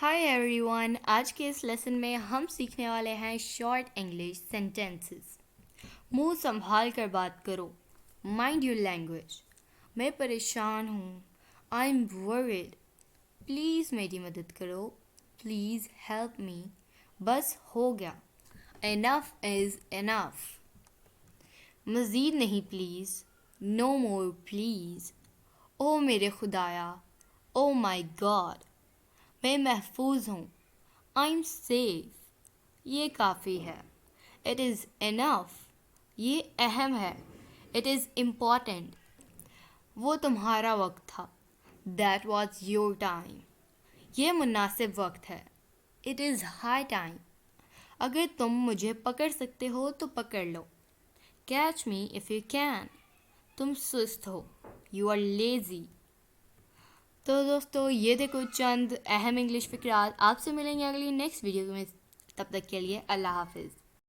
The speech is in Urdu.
ہائی ایوری ون، آج کے اس لیسن میں ہم سیکھنے والے ہیں شارٹ انگلش سینٹینسز۔ منہ سنبھال کر بات کرو، مائنڈ یور لینگویج۔ میں پریشان ہوں، آئی ایم ورڈ، پلیز میری مدد کرو، پلیز ہیلپ می، بس ہو گیا، انف از انف، مزید نہیں پلیز، نو مور پلیز، او میرے خدایا، او مائی گاڈ، میں محفوظ ہوں، آئی ایم سیف، یہ کافی ہے، اٹ از انف، یہ اہم ہے، اٹ از امپورٹنٹ، وہ تمہارا وقت تھا، دیٹ واز یور ٹائم، یہ مناسب وقت ہے، اٹ از ہائی ٹائم، اگر تم مجھے پکڑ سکتے ہو تو پکڑ لو، catch me if you can, تم سست ہو، یو آر لیزی۔ تو دوستو یہ تھے کچھ چند اہم انگلش فقرات، آپ سے ملیں گے اگلی نیکسٹ ویڈیو میں، تب تک کے لیے اللہ حافظ۔